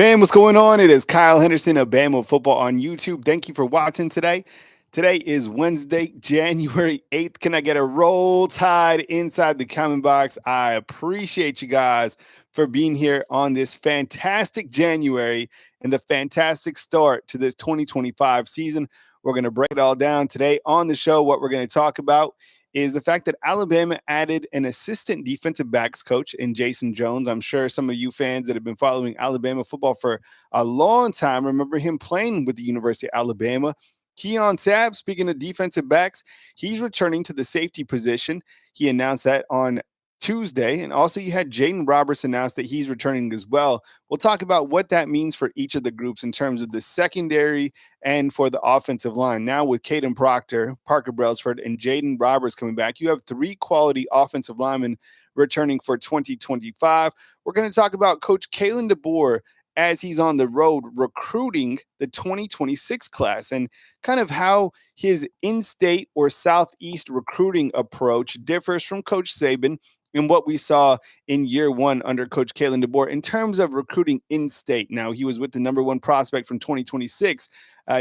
Fam, what's going on? It is Kyle Henderson of Bama Football on YouTube. Thank you for watching today. Today is Wednesday, January 8th. Can I get a roll tide inside the comment box? I appreciate you guys for being here on this fantastic January and the fantastic start to this 2025 season. We're going to break it all down today on the show. What we're going to talk about is the fact that Alabama added an assistant defensive backs coach in Jason Jones. I'm sure some of you fans that have been following Alabama football for a long time remember him playing with the University of Alabama. Keon Sabb, speaking of defensive backs, he's returning to the safety position. He announced that on Tuesday. And also you had Jaeden Roberts announce that he's returning as well. We'll talk about what that means for each of the groups in terms of the secondary and for the offensive line. Now with Caden Proctor, Parker Brailsford, and Jaeden Roberts coming back, you have three quality offensive linemen returning for 2025. We're going to talk about Coach Kalen DeBoer as he's on the road recruiting the 2026 class and kind of how his in-state or Southeast recruiting approach differs from Coach Saban and what we saw in year one under Coach Kalen DeBoer in terms of recruiting in-state. Now, he was with the number one prospect from 2026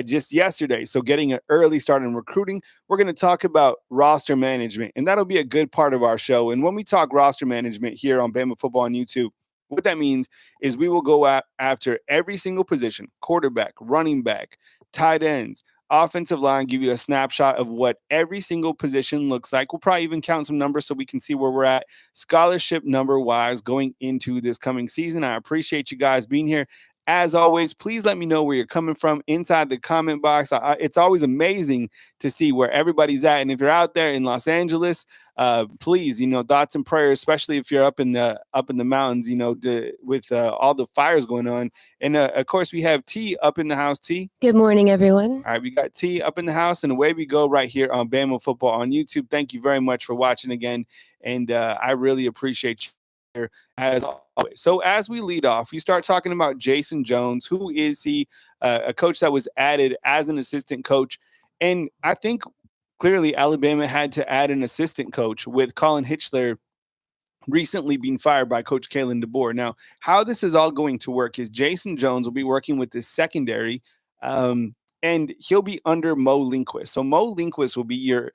just yesterday, so getting an early start in recruiting. We're going to talk about roster management, and that'll be a good part of our show. And when we talk roster management here on Bama Football on YouTube, what that means is we will go after every single position: quarterback, running back, tight ends, offensive line, give you a snapshot of what every single position looks like. We'll probably even count some numbers so we can see where we're at scholarship number wise going into this coming season. I appreciate you guys being here. As always, please let me know where you're coming from inside the comment box. It's always amazing to see where everybody's at. And if you're out there in Los Angeles, please, thoughts and prayers, especially if you're up in the mountains, with all the fires going on. And of course, we have T up in the house. T. Good morning, everyone. All right, we got T up in the house, and away we go right here on Bama Football on YouTube. Thank you very much for watching again, and I really appreciate you here as always. So as we lead off, we start talking about Jason Jones. Who is he? A coach that was added as an assistant coach, and I think clearly Alabama had to add an assistant coach with Colin Hitchler recently being fired by Coach Kalen DeBoer. Now, how this is all going to work is Jason Jones will be working with the secondary, and he'll be under Mo Linquist. So Mo Linquist will be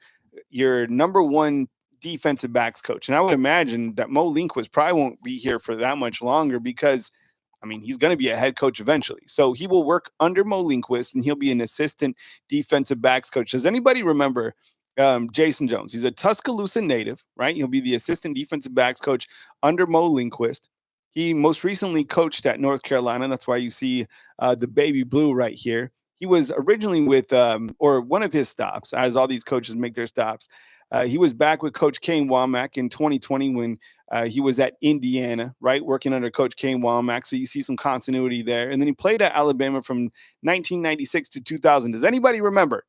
your number one defensive backs coach. And I would imagine that Mo Linquist probably won't be here for that much longer because, he's going to be a head coach eventually. So he will work under Mo Linquist, and he'll be an assistant defensive backs coach. Does anybody remember Jason Jones? He's a Tuscaloosa native, right? He'll be the assistant defensive backs coach under Mo Linquist. He most recently coached at North Carolina. That's why you see the baby blue right here. He was originally with, or one of his stops, as all these coaches make their stops. He was back with Coach Kane Womack in 2020 when he was at Indiana, right, working under Coach Kane Womack. So you see some continuity there. And then he played at Alabama from 1996 to 2000. Does anybody remember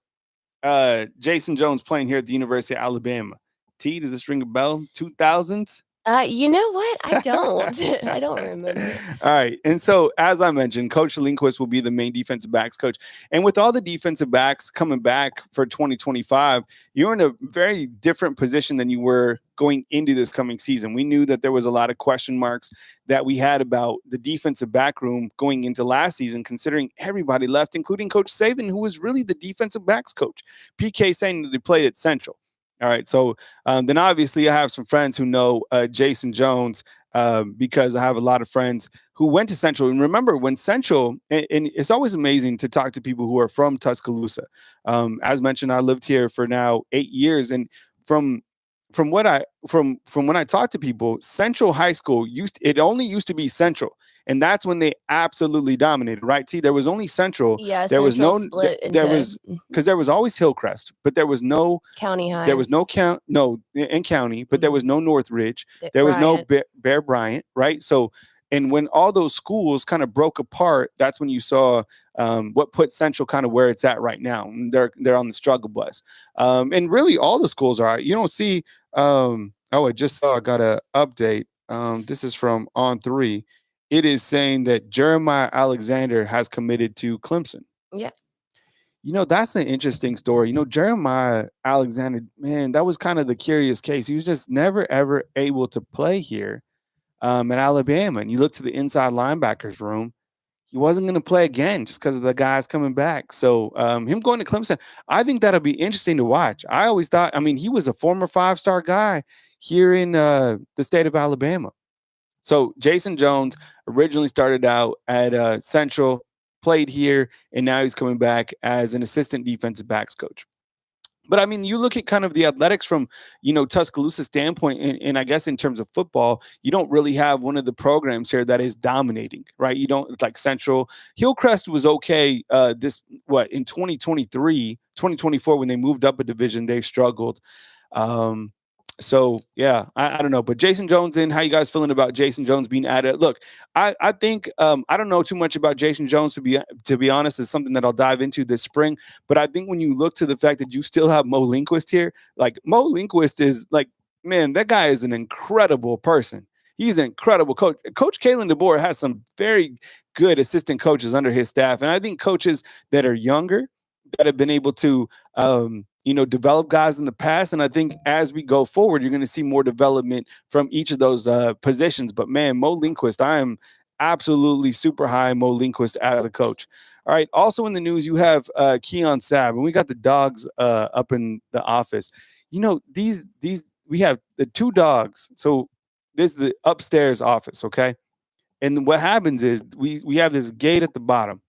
Jason Jones playing here at the University of Alabama? T, does this ring a bell? 2000s? You know what? I don't. I don't remember. All right. And so, as I mentioned, Coach Linquist will be the main defensive backs coach. And with all the defensive backs coming back for 2025, you're in a very different position than you were going into this coming season. We knew that there was a lot of question marks that we had about the defensive back room going into last season, considering everybody left, including Coach Saban, who was really the defensive backs coach. PK saying that they played at Central. All right. So then obviously I have some friends who know Jason Jones because I have a lot of friends who went to Central. And remember when Central, and it's always amazing to talk to people who are from Tuscaloosa. As mentioned, I lived here for now 8 years. And from when I talk to people, Central High School only used to be Central. And that's when they absolutely dominated, right? T, there was only Central. Yeah, there was no split there was because there was always Hillcrest, but there was no County High. There was no in county, but there was no Northridge. There was no Bear Bryant, right? So, and when all those schools kind of broke apart, that's when you saw what put Central kind of where it's at right now. They're on the struggle bus, and really all the schools are. You don't see. I just saw. I got an update. This is from On3. It is saying that Jeremiah Alexander has committed to Clemson. Yeah. That's an interesting story. Jeremiah Alexander, man, that was kind of the curious case. He was just never, ever able to play here at Alabama. And you look to the inside linebackers room, he wasn't going to play again just because of the guys coming back. So him going to Clemson, I think that'll be interesting to watch. I always thought, I mean, he was a former 5-star guy here in the state of Alabama. So Jason Jones originally started out at Central, played here, and now he's coming back as an assistant defensive backs coach. But I mean, you look at kind of the athletics from, Tuscaloosa standpoint, and I guess in terms of football, you don't really have one of the programs here that is dominating, right? You don't, it's like Central. Hillcrest was okay in 2023, 2024, when they moved up a division, they struggled. Um, so yeah, I don't know. But Jason Jones how you guys feeling about Jason Jones being added? Look, I think I don't know too much about Jason Jones to be honest. It's something that I'll dive into this spring. But I think when you look to the fact that you still have Mo Linquist here, like Mo Linquist is like, man, that guy is an incredible person. He's an incredible coach. Coach Kalen DeBoer has some very good assistant coaches under his staff. And I think coaches that are younger that have been able to develop guys in the past. And I think as we go forward, you're going to see more development from each of those positions. But man, Mo Linquist, I am absolutely super high Mo Linquist as a coach. All right. Also in the news, you have Keon Sabb, and we got the dogs up in the office. These we have the two dogs. So this is the upstairs office, okay? And what happens is we have this gate at the bottom.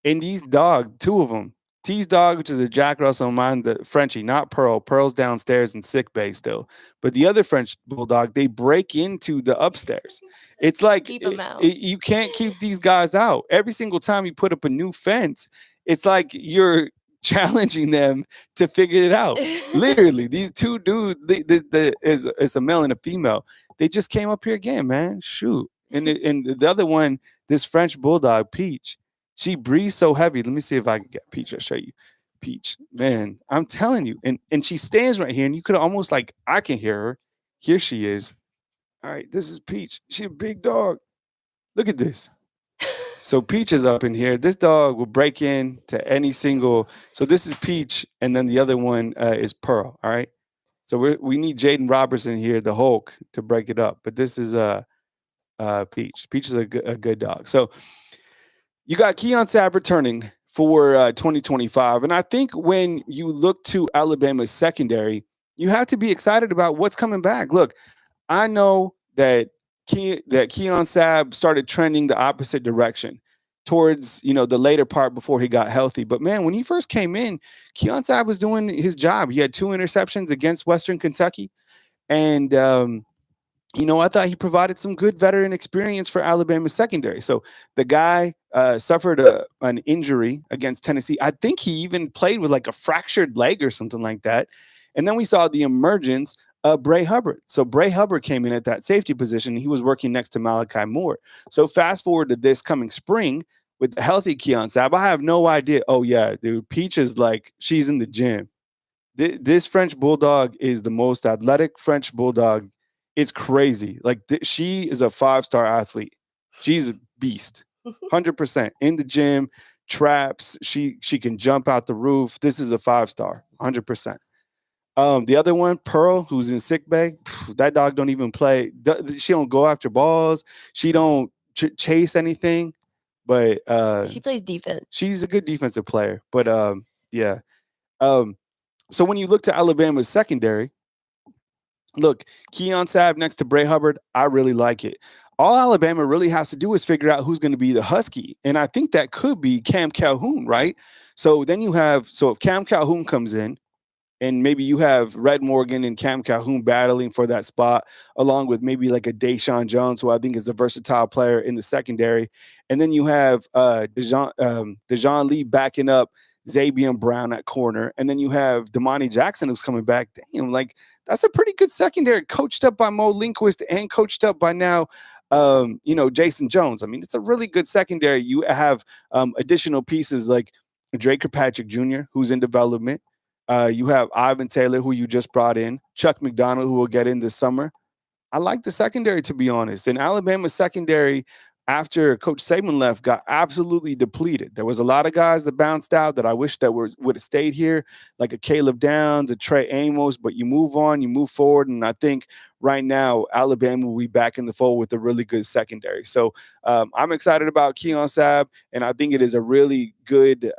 And these dogs, two of them, T's dog, which is a Jack Russell, mine, the Frenchie, not Pearl. Pearl's downstairs in sick bay still. But the other French bulldog, they break into the upstairs. It's like Keep 'em out. you can't keep these guys out. Every single time you put up a new fence, it's like you're challenging them to figure it out. Literally, these two dudes, it's a male and a female. They just came up here again, man. Shoot. And the other one, this French bulldog, Peach. She breathes so heavy. Let me see if I can get Peach. I'll show you. Peach, man, I'm telling you. And she stands right here, and you could almost I can hear her. Here she is. All right, this is Peach. She a big dog. Look at this. So Peach is up in here. This dog will break in to any single. So this is Peach, and then the other one is Pearl. All right. So we need Jaeden Roberts in here, the Hulk, to break it up. But this is Peach. Peach is a good dog. So you got Keon Sabb returning for 2025. And I think when you look to Alabama's secondary, you have to be excited about what's coming back. Look, I know that Keon Sabb started trending the opposite direction towards, the later part before he got healthy. But man, when he first came in, Keon Sabb was doing his job. He had 2 interceptions against Western Kentucky. And, I thought he provided some good veteran experience for Alabama's secondary. So the guy suffered an injury against Tennessee. I think he even played with like a fractured leg or something like that. And then we saw the emergence of Bray Hubbard. So Bray Hubbard came in at that safety position. He was working next to Malachi Moore. So fast forward to this coming spring with the healthy Keon Sabb. I have no idea. Oh, yeah, dude. Peach is like, she's in the gym. This French bulldog is the most athletic French bulldog. It's crazy. Like she is a 5-star athlete. She's a beast. 100% in the gym, traps. She can jump out the roof. This is a 5-star. 100%. The other one, Pearl, who's in sick bay. That dog don't even play. She don't go after balls. She don't chase anything. But she plays defense. She's a good defensive player. But yeah. So when you look to Alabama's secondary. Look, Keon Sabb next to Bray Hubbard, I really like it. All Alabama really has to do is figure out who's going to be the Husky. And I think that could be Cam Calhoun, right? So then if Cam Calhoun comes in, and maybe you have Red Morgan and Cam Calhoun battling for that spot, along with maybe like a Deshaun Jones, who I think is a versatile player in the secondary. And then you have Dejon Lee backing up Zabian Brown at corner. And then you have Damani Jackson, who's coming back. Damn, like that's a pretty good secondary, coached up by Mo Linquist and coached up by now, Jason Jones. I mean, it's a really good secondary. You have additional pieces like Drake Kirkpatrick Jr., who's in development. You have Ivan Taylor, who you just brought in, Chuck McDonald, who will get in this summer. I like the secondary, to be honest. And Alabama's secondary, after Coach Saban left, got absolutely depleted. There was a lot of guys that bounced out that I wish that would have stayed here, like a Caleb Downs, a Trey Amos. But you move on, you move forward, and I think right now Alabama will be back in the fold with a really good secondary. So I'm excited about Keon Sabb, and I think it is a really good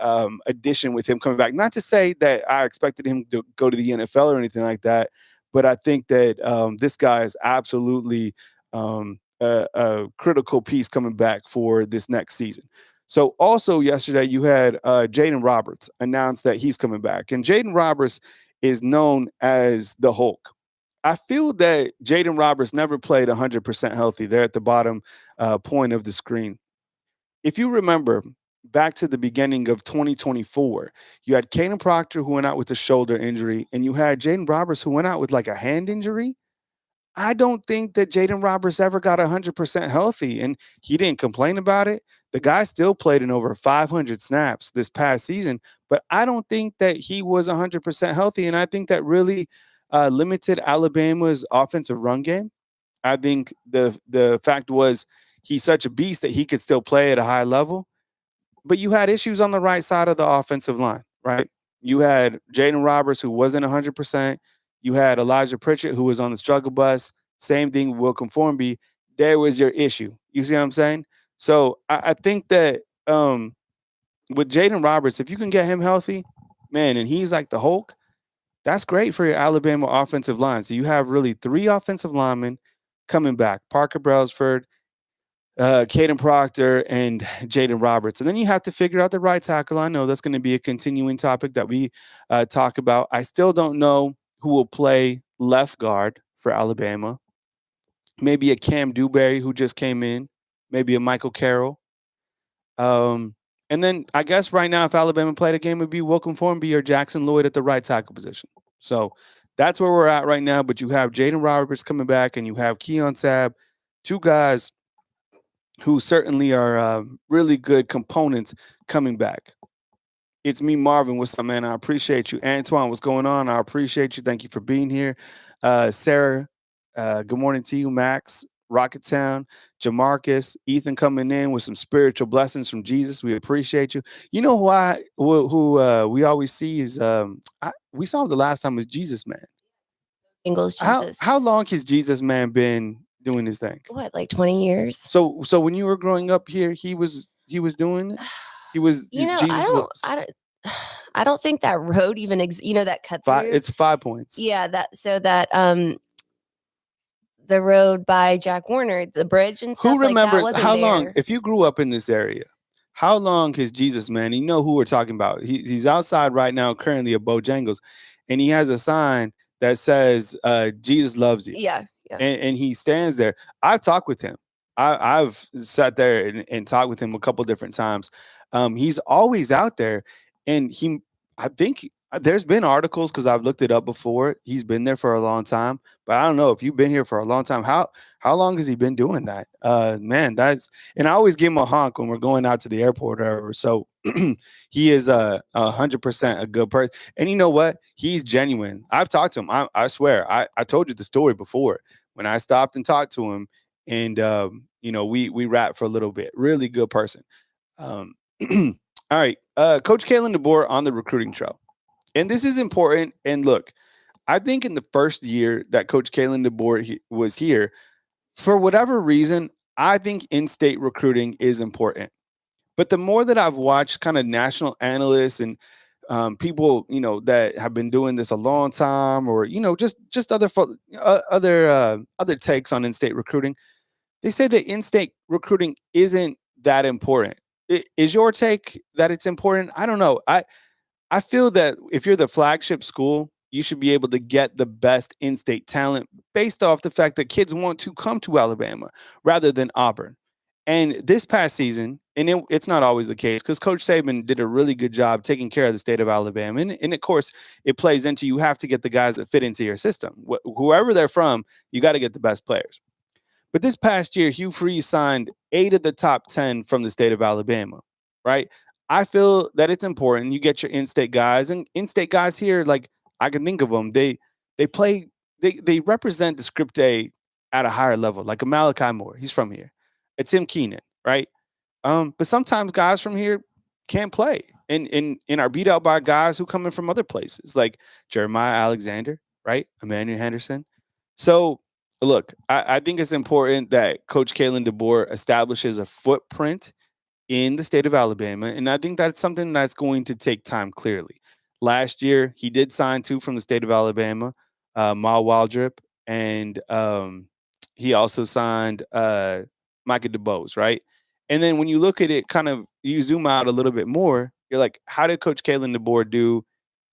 addition with him coming back. Not to say that I expected him to go to the NFL or anything like that, but I think that this guy is absolutely a critical piece coming back for this next season. So also yesterday you had Jaeden Roberts announce that he's coming back, and Jaeden Roberts is known as the Hulk. I feel that Jaeden Roberts never played 100% healthy. There at the bottom point of the screen. If you remember back to the beginning of 2024, you had Kaden Proctor who went out with a shoulder injury, and you had Jaeden Roberts who went out with like a hand injury. I don't think that Jaeden Roberts ever got 100% healthy, and he didn't complain about it. The guy still played in over 500 snaps this past season, but I don't think that he was 100% healthy, and I think that really limited Alabama's offensive run game. I think the fact was he's such a beast that he could still play at a high level, but you had issues on the right side of the offensive line, right? You had Jaeden Roberts, who wasn't 100%. You had Elijah Pritchett, who was on the struggle bus. Same thing with Wilcom Formby. There was your issue. You see what I'm saying? So I think that with Jaeden Roberts, if you can get him healthy, man, and he's like the Hulk, that's great for your Alabama offensive line. So you have really three offensive linemen coming back: Parker Brailsford, Caden Proctor, and Jaeden Roberts. And then you have to figure out the right tackle. I know that's going to be a continuing topic that we talk about. I still don't know who will play left guard for Alabama. Maybe a Cam Dewberry who just came in. Maybe a Michael Carroll. Um, and then I guess right now, if Alabama played a game, it would be Wilcom Formby or Jackson Lloyd at the right tackle position. So that's where we're at right now. But you have Jaeden Roberts coming back, and you have Keon Sabb, two guys who certainly are really good components coming back. It's me, Marvin. What's up, man? I appreciate you. Antoine, what's going on? I appreciate you. Thank you for being here. Sarah, good morning to you. Max, Rocketown, Jamarcus, Ethan coming in with some spiritual blessings from Jesus. We appreciate you. You know who we always see is we saw him the last time was Jesus Man. Ingles Jesus. How long has Jesus Man been doing his thing? What, like 20 years? So when you were growing up here, he was doing it. He was Jesus was I don't think that road even that cuts through. It's 5 points. Yeah, the road by Jack Warner, the bridge and stuff. Who remembers like that how there. long? If you grew up in this area, how long has Jesus Man? You know who we're talking about. He's outside right now, currently at Bojangles, and he has a sign that says Jesus loves you. Yeah. And he stands there. I've talked with him. I've sat there and talked with him a couple different times. He's always out there, and I think there's been articles because I've looked it up before. He's been there for a long time, but I don't know if you've been here for a long time. How long has he been doing that? Man, and I always give him a honk when we're going out to the airport or whatever. So he is 100% a good person. And you know what? He's genuine. I've talked to him. I swear. I told you the story before when I stopped and talked to him, and we rapped for a little bit. Really good person. All right, Coach Kalen DeBoer on the recruiting trail. And this is important. And look, I think in the first year that Coach Kalen DeBoer was here, for whatever reason, I think in-state recruiting is important. But the more that I've watched kind of national analysts and people, that have been doing this a long time, or just other takes on in-state recruiting, they say that in-state recruiting isn't that important. Is your take that it's important? I don't know. I feel that if you're the flagship school, you should be able to get the best in-state talent based off the fact that kids want to come to Alabama rather than Auburn. And this past season, and it's not always the case because Coach Saban did a really good job taking care of the state of Alabama. And of course, it plays into you have to get the guys that fit into your system. Whoever they're from, you got to get the best players. But this past year, Hugh Freeze signed 8 of the top 10 from the state of Alabama, right? I feel that it's important you get your in-state guys, and in-state guys here, like I can think of them. They represent the script A at a higher level, like a Malachi Moore. He's from here. It's Tim Keenan. right? But sometimes guys from here can't play and are beat out by guys who come in from other places, like Jeremiah Alexander, right? Emmanuel Henderson. So look, I think it's important that Coach Kalen DeBoer establishes a footprint in the state of Alabama. And I think that's something that's going to take time, clearly. Last year, he did sign two from the state of Alabama, Ma Waldrop, and he also signed Micah DeBose, right? And then when you look at it, kind of you zoom out a little bit more, you're like, how did Coach Kalen DeBoer do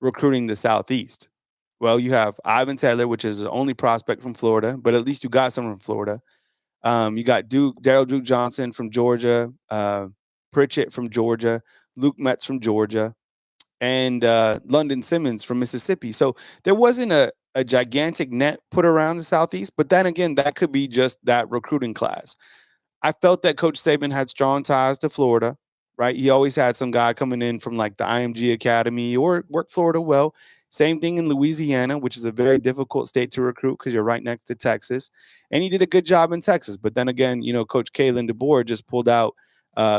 recruiting the Southeast? Well, you have Ivan Taylor, which is the only prospect from Florida, but at least you got someone from Florida. You got Duke Johnson from Georgia, Pritchett from Georgia, Luke Metz from Georgia, and London Simmons from Mississippi. So there wasn't a gigantic net put around the Southeast, but then again, that could be just that recruiting class. I felt that Coach Saban had strong ties to Florida, right? He always had some guy coming in from like the IMG Academy or work Florida well. Same thing in Louisiana, which is a very difficult state to recruit because you're right next to Texas. And he did a good job in Texas. But then again, Coach Kalen DeBoer just pulled out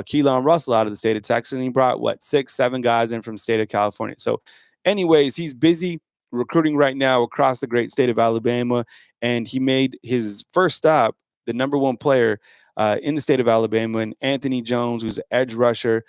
Keon Russell out of the state of Texas, and he brought what 6, 7 guys in from the state of California. So, anyways, he's busy recruiting right now across the great state of Alabama, and he made his first stop, the number one player in the state of Alabama, and Anthony Jones, who's an edge rusher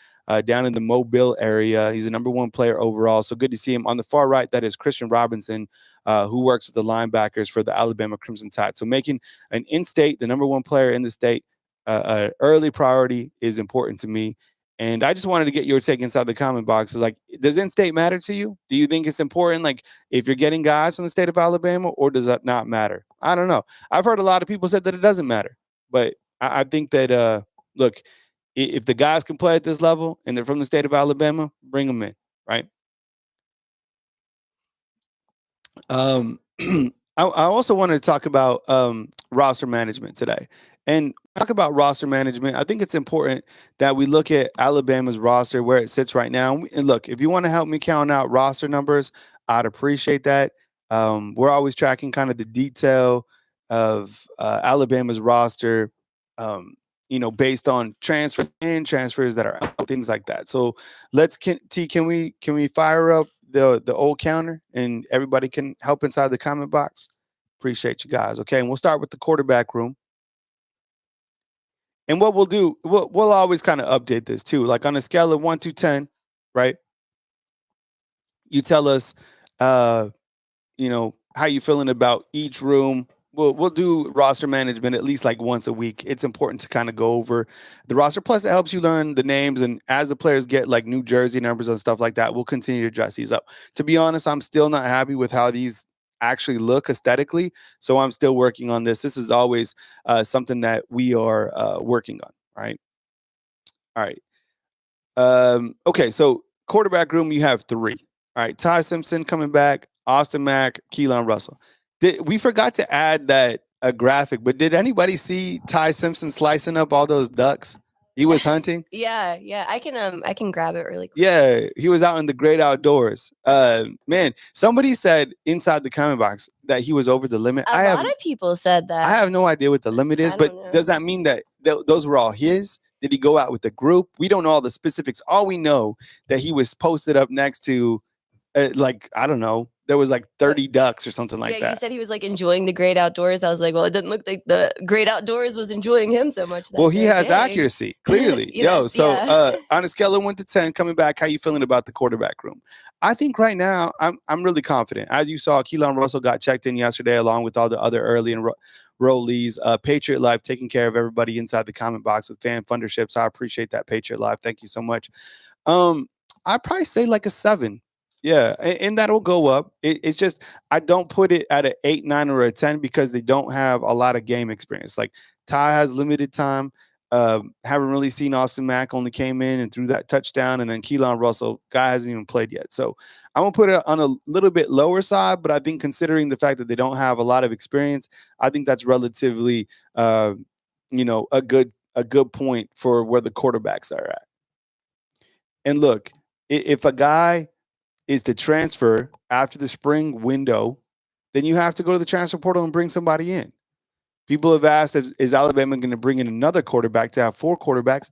down in the Mobile area. He's a number one player overall. So good to see him. On the far right, that is Christian Robinson, who works with the linebackers for the Alabama Crimson Tide. So making an in-state, the number one player in the state, early priority is important to me. And I just wanted to get your take inside the comment box. Is like, does in-state matter to you? Do you think it's important, like if you're getting guys from the state of Alabama, or does that not matter? I don't know. I've heard a lot of people said that it doesn't matter, but I think that look, if the guys can play at this level and they're from the state of Alabama, bring them in, right? I also wanted to talk about roster management today. And talk about roster management, I think it's important that we look at Alabama's roster, where it sits right now. And look, if you want to help me count out roster numbers, I'd appreciate that. We're always tracking kind of the detail of Alabama's roster, based on transfers in, transfers that are out, things like that. So can we fire up the old counter and everybody can help inside the comment box? Appreciate you guys. Okay, and we'll start with the quarterback room. And what we'll do, we'll always kind of update this too. Like on a scale of 1 to 10, right? You tell us, how you feeling about each room. We'll do roster management at least like once a week. It's important to kind of go over the roster. Plus, it helps you learn the names. And as the players get like new jersey numbers and stuff like that, we'll continue to dress these up. To be honest, I'm still not happy with how these actually look aesthetically. So I'm still working on this. This is always something that we are working on. Right. All right. Okay. So quarterback room, you have 3. All right. Ty Simpson coming back, Austin Mack, Keelan Russell. We forgot to add that a graphic, but did anybody see Ty Simpson slicing up all those ducks? He was hunting. Yeah. I can grab it really quick. Yeah, he was out in the great outdoors. Man, somebody said inside the comment box that he was over the limit. A lot of people said that. I have no idea what the limit is, but does that mean that those were all his? Did he go out with the group? We don't know all the specifics. All we know that he was posted up next to, I don't know, there was like 30 ducks or something like that. Yeah, you said he was like enjoying the great outdoors. I was like, well, it didn't look like the great outdoors was enjoying him so much. Well, he has accuracy, clearly. On a scale of 1 to 10, coming back, how you feeling about the quarterback room? I think right now I'm really confident. As you saw, Keelan Russell got checked in yesterday along with all the other early enrollees. Patriot Life taking care of everybody inside the comment box with fan funderships. I appreciate that, Patriot Life. Thank you so much. I'd probably say like a 7. Yeah, and that'll go up. It's just I don't put it at an 8, 9, or a 10 because they don't have a lot of game experience. Like Ty has limited time. Haven't really seen Austin Mack, only came in and threw that touchdown, and then Keelan Russell, guy hasn't even played yet. So I'm gonna put it on a little bit lower side, but I think considering the fact that they don't have a lot of experience, I think that's relatively, a good point for where the quarterbacks are at. And look, if a guy is to transfer after the spring window, then you have to go to the transfer portal and bring somebody in. People have asked, is Alabama going to bring in another quarterback to have four quarterbacks?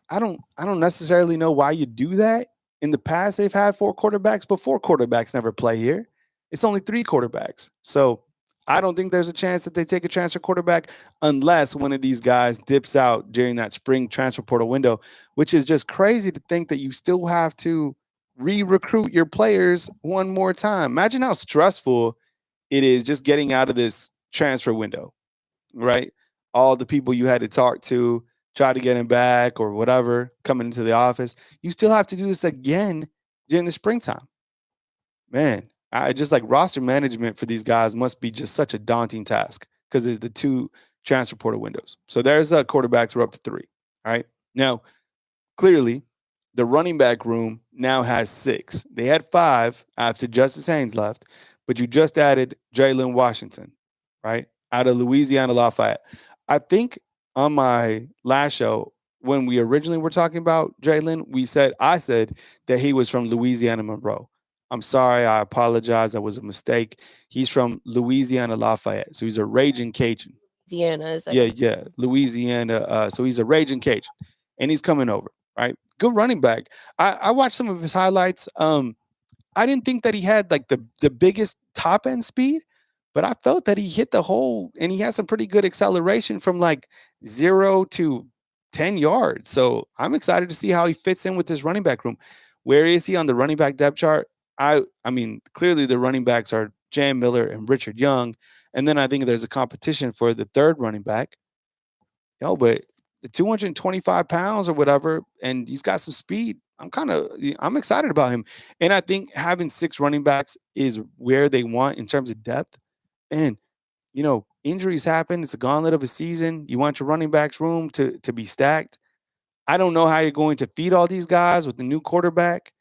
I don't necessarily know why you do that. In the past, they've had four quarterbacks, but four quarterbacks never play here. It's only three quarterbacks. So I don't think there's a chance that they take a transfer quarterback unless one of these guys dips out during that spring transfer portal window, which is just crazy to think that you still have to re-recruit your players one more time. Imagine how stressful it is just getting out of this transfer window, right? All the people you had to talk to, try to get him back or whatever, coming into the office. You still have to do this again during the springtime. Man, I just like roster management for these guys must be just such a daunting task because of the two transfer portal windows. So there's quarterbacks. We're up to three. All right. Now, clearly, the running back room now has six. They had five after Justice Haynes left, but you just added Jalen Washington, right? Out of Louisiana Lafayette. I think on my last show, when we originally were talking about Jalen, I said that he was from Louisiana Monroe. I'm sorry, I apologize. That was a mistake. He's from Louisiana Lafayette. So he's a raging Cajun. Louisiana is like Yeah, Louisiana. So he's a raging Cajun, and he's coming over. Right, good running back. I watched some of his highlights. I didn't think that he had like the biggest top end speed, but I felt that he hit the hole and he has some pretty good acceleration from like 0 to 10 yards. So I'm excited to see how he fits in with this running back room. Where is he on the running back depth chart? I mean, clearly the running backs are Jan Miller and Richard Young. And then I think there's a competition for the third running back. But the 225 pounds or whatever, and he's got some speed. I'm excited about him. And I think having six running backs is where they want in terms of depth. And, injuries happen. It's a gauntlet of a season. You want your running backs room to be stacked. I don't know how you're going to feed all these guys with the new quarterback.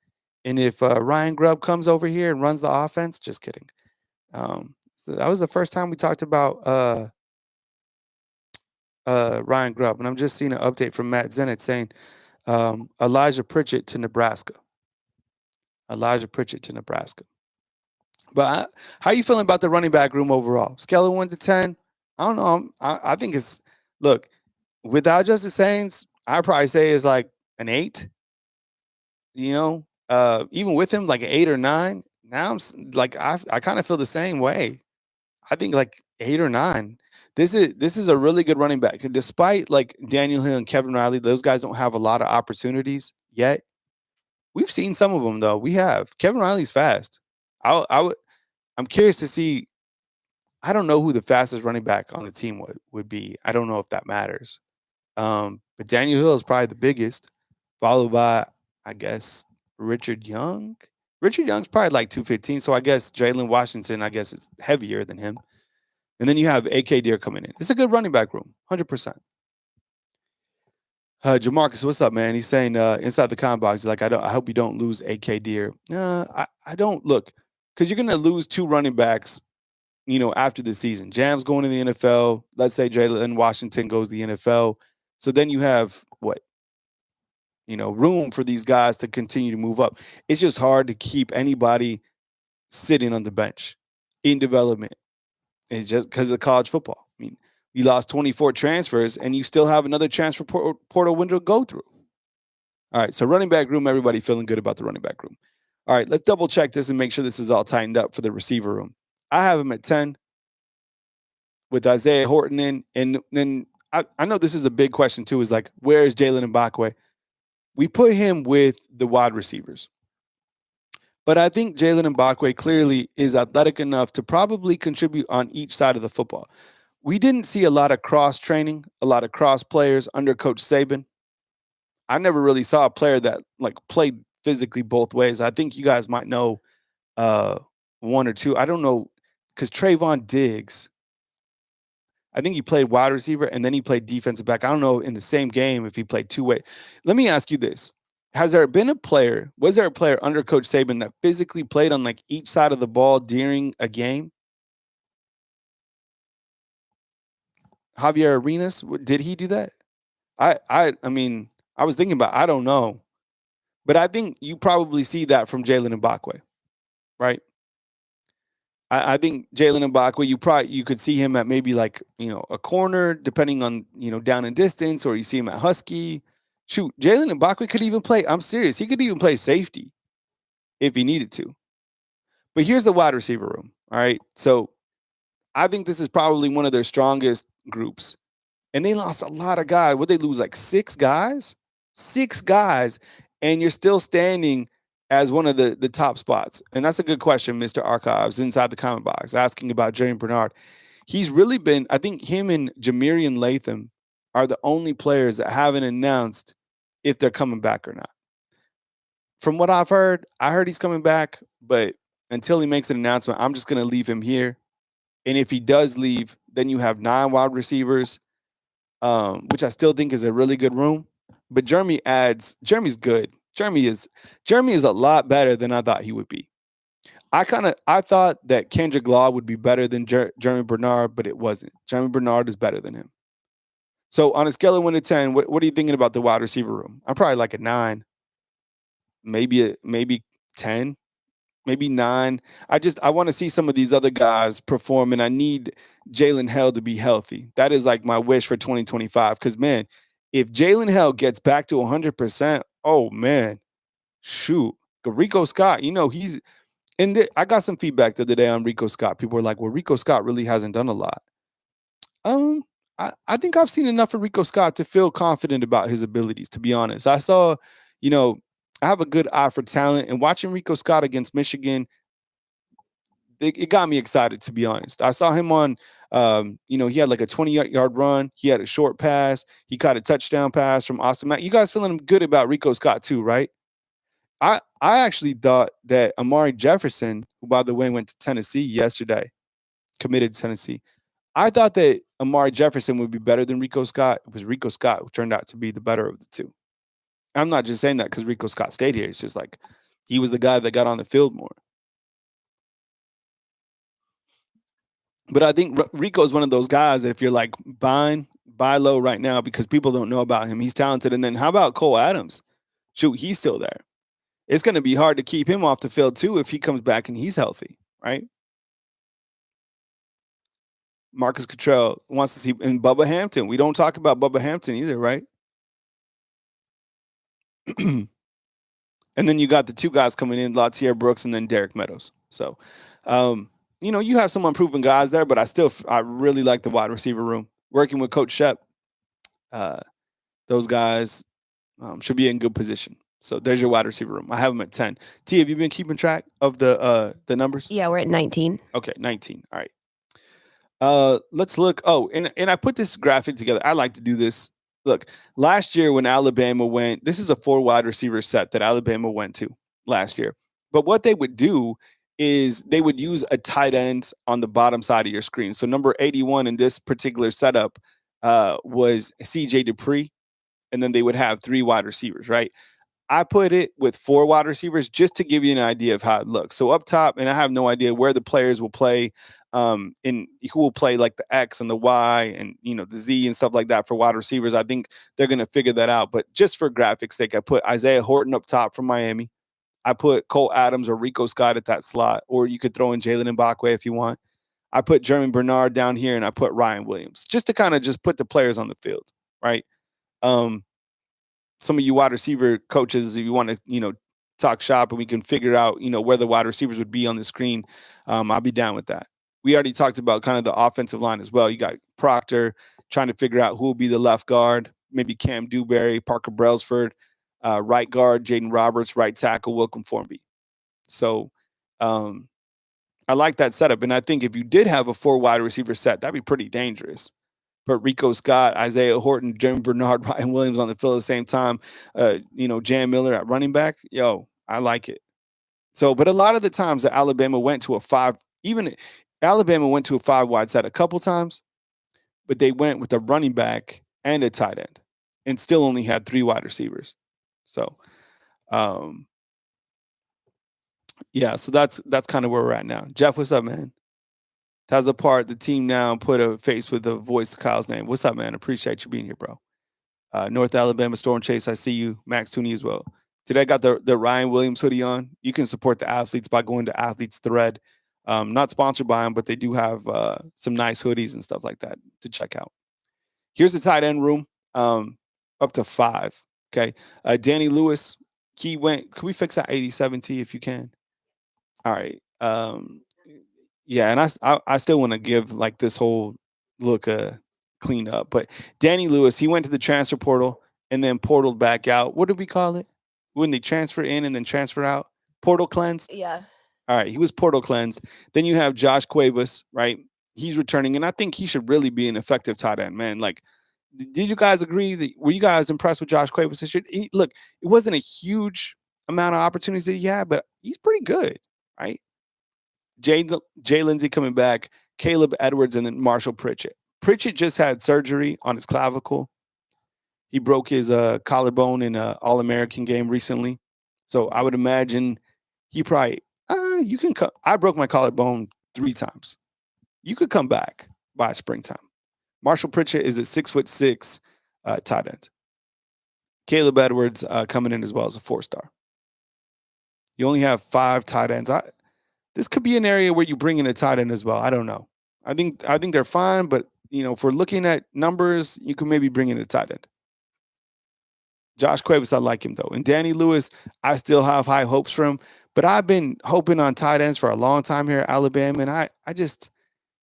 And if Ryan Grubb comes over here and runs the offense, just kidding. So that was the first time we talked about Ryan Grubb. And I'm just seeing an update from Matt Zenit saying Elijah Pritchett to Nebraska. Elijah Pritchett to Nebraska. But how you feeling about the running back room overall? Scale of 1 to 10? I don't know. I think it's, look, without Justice Haynes, I'd probably say it's like an 8. Even with him, like an 8 or 9. Now I'm like, I kind of feel the same way. I think like 8 or 9. This is a really good running back. Despite like Daniel Hill and Kevin Riley, those guys don't have a lot of opportunities yet. We've seen some of them though. We have. Kevin Riley's fast. I'm curious to see. I don't know who the fastest running back on the team would be. I don't know if that matters. But Daniel Hill is probably the biggest, followed by, I guess, Richard Young. Richard Young's probably like 215. So I guess Jalen Washington, I guess, is heavier than him. And then you have AK Deer coming in. It's a good running back room, 100%. Jamarcus, what's up, man? He's saying inside the comment box, he's like, I hope you don't lose AK Deer. I don't look, because you're gonna lose two running backs, after the season. Jam's going to the NFL. Let's say Jalen Washington goes to the NFL. So then you have what? Room for these guys to continue to move up. It's just hard to keep anybody sitting on the bench in development. It's just because of college football. I mean, you lost 24 transfers and you still have another transfer portal window to go through. All right, so running back room, everybody feeling good about the running back room. All right, let's double check this and make sure this is all tightened up for the receiver room. I have him at 10 with Isaiah Horton in. And then I know this is a big question too, is like, where is Jalen Mbakwe? We put him with the wide receivers. But I think Jaeden Roberts clearly is athletic enough to probably contribute on each side of the football. We didn't see a lot of cross training, a lot of cross players under Coach Saban. I never really saw a player that like played physically both ways. I think you guys might know one or two. I don't know, because Trayvon Diggs, I think he played wide receiver and then he played defensive back. I don't know in the same game if he played two ways. Let me ask you this. Was there a player under Coach Saban that physically played on like each side of the ball during a game? Javier Arenas, did he do that? I mean, I was thinking about, I don't know. But I think you probably see that from Jalen Mbakwe, right? I think Jalen Mbakwe, you could see him at maybe like, a corner, depending on, down in distance, or you see him at Husky. Shoot, Jalen Mbakwe could even play. I'm serious. He could even play safety if he needed to. But here's the wide receiver room. All right. So I think this is probably one of their strongest groups. And they lost a lot of guys. Would they lose like 6 guys? 6 guys. And you're still standing as one of the top spots. And that's a good question, Mr. Archives, inside the comment box, asking about Jerry Bernard. He's really been, I think him and Jamirian Latham are the only players that haven't announced if they're coming back or not. From what I've heard, I heard he's coming back, but until he makes an announcement, I'm just going to leave him here. And if he does leave, then you have 9 wide receivers, which I still think is a really good room. But Jeremy's good. Jeremy is a lot better than I thought he would be. I thought that Kendrick Law would be better than Jeremy Bernard, but it wasn't. Jeremy Bernard is better than him. So on a scale of 1 to 10, what are you thinking about the wide receiver room? I'm probably like a 9, maybe 10, maybe 9. I want to see some of these other guys perform, and I need Jalen Hell to be healthy. That is like my wish for 2025. Because, man, if Jalen Hell gets back to 100%, oh, man, shoot. Rico Scott, he's – I got some feedback the other day on Rico Scott. People were like, well, Rico Scott really hasn't done a lot. I think I've seen enough of Rico Scott to feel confident about his abilities, to be honest. I saw, I have a good eye for talent, and watching Rico Scott against Michigan, it got me excited, to be honest. I saw him on, he had like a 20-yard run. He had a short pass. He caught a touchdown pass from Austin Mack. You guys feeling good about Rico Scott too, right? I actually thought that Amari Jefferson, who, by the way, went to Tennessee yesterday, committed to Tennessee. I thought that Amari Jefferson would be better than Rico Scott. It was Rico Scott who turned out to be the better of the two. I'm not just saying that because Rico Scott stayed here. It's just like he was the guy that got on the field more. But I think Rico is one of those guys that if you're like buy low right now because people don't know about him, he's talented. And then how about Cole Adams? Shoot, he's still there. It's going to be hard to keep him off the field too if he comes back and he's healthy, right? Marcus Cottrell wants to see, and Bubba Hampton. We don't talk about Bubba Hampton either, right? And then you got the 2 guys coming in, Latier Brooks and then Derek Meadows. So, you have some unproven guys there, but I really like the wide receiver room. Working with Coach Shep, those guys should be in good position. So there's your wide receiver room. I have them at 10. T, have you been keeping track of the numbers? Yeah, we're at 19. Okay, 19. All right. Let's look. Oh, and I put this graphic together. I like to do this. Look, last year when Alabama went, this is a 4 wide receiver set that Alabama went to last year. But what they would do is they would use a tight end on the bottom side of your screen. So number 81 in this particular setup was CJ Dupree, and then they would have 3 wide receivers, right? I put it with 4 wide receivers just to give you an idea of how it looks. So up top, and I have no idea where the players will play, and who will play like the X and the Y and the Z and stuff like that for wide receivers. I think they're going to figure that out. But just for graphics' sake, I put Isaiah Horton up top from Miami. I put Cole Adams or Rico Scott at that slot, or you could throw in Jalen Mbakwe if you want. I put Jeremy Bernard down here, and I put Ryan Williams just to kind of just put the players on the field, right? Some of you wide receiver coaches, if you want to, talk shop and we can figure out, where the wide receivers would be on the screen, I'll be down with that. We already talked about kind of the offensive line as well. You got Proctor trying to figure out who will be the left guard, maybe Cam Dewberry, Parker Brailsford, right guard, Jaeden Roberts, right tackle, Welcome Formby. So I like that setup. And I think if you did have a 4 wide receiver set, that'd be pretty dangerous. But Rico Scott, Isaiah Horton, Jeremy Bernard, Ryan Williams on the field at the same time, Jan Miller at running back, I like it. So, but a lot of the times that Alabama went to a 5, even Alabama went to a 5 wide set a couple times, but they went with a running back and a tight end and still only had 3 wide receivers. So, so that's kind of where we're at now. Jeff, what's up, man? Has a part the team now put a face with a voice to Kyle's name. What's up, man? Appreciate you being here, bro. North Alabama Storm Chase, I see you. Max Tooney as well. Today I got the Ryan Williams hoodie on. You can support the athletes by going to Athletes Thread. Not sponsored by them, but they do have some nice hoodies and stuff like that to check out. Here's the tight end room, up to 5. Okay, Danny Lewis. He went. Can we fix that 87T if you can? All right. Yeah, and I still want to give like this whole look clean up. But Danny Lewis, he went to the transfer portal and then portaled back out. What did we call it? When they transfer in and then transfer out? Portal cleansed? Yeah. All right, he was portal cleansed. Then you have Josh Cuevas, right? He's returning, and I think he should really be an effective tight end, man. Like, did you guys agree? Were you guys impressed with Josh Cuevas? Look, it wasn't a huge amount of opportunities that he had, but he's pretty good, right? Jay Lindsey coming back, Caleb Edwards, and then Marshall Pritchett. Pritchett just had surgery on his clavicle. He broke his collarbone in an All-American game recently. So I would imagine he probably, you can come. I broke my collarbone 3 times. You could come back by springtime. Marshall Pritchett is a 6'6" tight end. Caleb Edwards coming in as well as a 4-star. You only have 5 tight ends. This could be an area where you bring in a tight end as well. I don't know. I think they're fine, but if we're looking at numbers, you can maybe bring in a tight end. Josh Cuevas, I like him though. And Danny Lewis, I still have high hopes for him. But I've been hoping on tight ends for a long time here at Alabama, and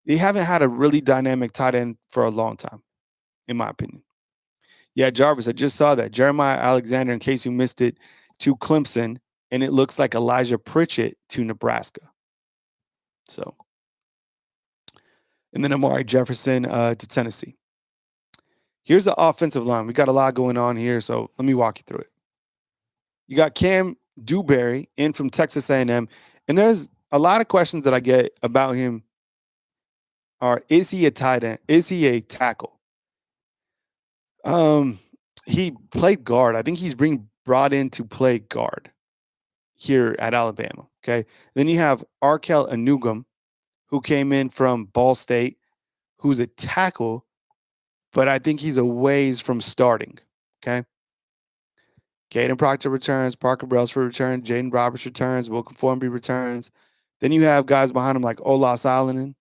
they haven't had a really dynamic tight end for a long time, in my opinion. Yeah, Jarvis, I just saw that. Jeremiah Alexander, in case you missed it, to Clemson, and it looks like Elijah Pritchett to Nebraska. So, and then Amari Jefferson to Tennessee. Here's the offensive line. We got a lot going on here, so let me walk you through it. You got Cam Dewberry in from Texas A&M, and there's a lot of questions that I get about him. Is he a tight end? Is he a tackle? He played guard. I think he's being brought in to play guard here at Alabama. Okay. Then you have Arkel Anugum, who came in from Ball State, who's a tackle, but I think he's a ways from starting. Okay. Caden Proctor returns, Parker Brailsford returns, Jaeden Roberts returns, Wilkin Formby returns. Then you have guys behind him like Olas Alanin,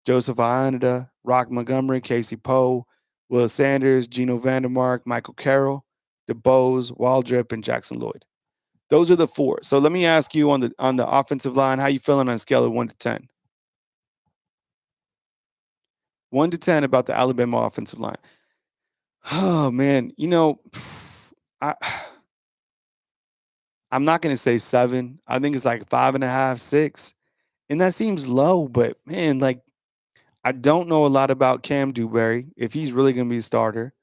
Joseph Ionita, Rock Montgomery, Casey Poe, Will Sanders, Geno Vandermark, Michael Carroll, DeBose, Waldrip, and Jackson Lloyd. Those are the 4. So let me ask you on the offensive line, how you feeling on a scale of 1 to 10? 1 to 10 about the Alabama offensive line. Oh man, I'm not going to say 7. I think it's like 5.5, 6. And that seems low, but man, like I don't know a lot about Cam Dewberry, if he's really going to be a starter.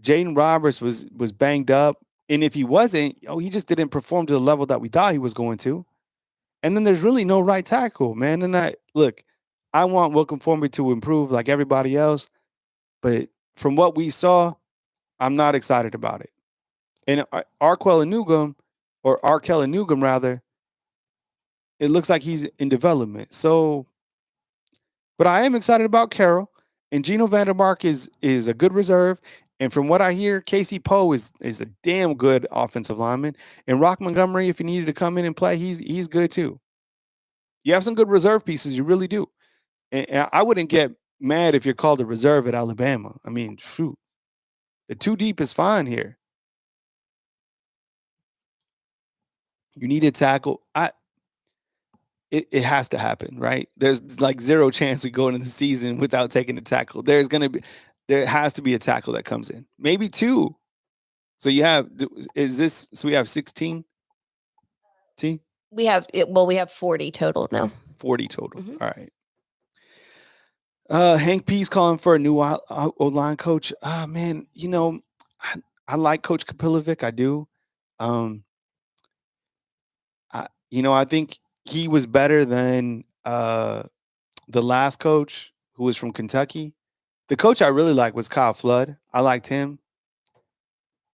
Jaeden Roberts was banged up. And if he wasn't, he just didn't perform to the level that we thought he was going to. And then there's really no right tackle, man. And I want Wilkin Formby to improve like everybody else. But from what we saw, I'm not excited about it. And Arkel Anugum, rather, it looks like he's in development. So, but I am excited about Carroll. And Geno Vandermark is a good reserve. And from what I hear, Casey Poe is a damn good offensive lineman. And Rock Montgomery, if he needed to come in and play, he's good too. You have some good reserve pieces, you really do. And I wouldn't get mad if you're called a reserve at Alabama. I mean, shoot. The 2 deep is fine here. You need a tackle. It has to happen, right? There's like 0 chance we go into the season without taking a tackle. There has to be a tackle that comes in. Maybe 2. So we have 16? T? We have 40 total now. 40 total. Mm-hmm. All right. Hank P's calling for a new O-line coach. Man, I like Coach Kapilovic. I do. I think he was better than the last coach who was from Kentucky. The coach I really liked was Kyle Flood. I liked him.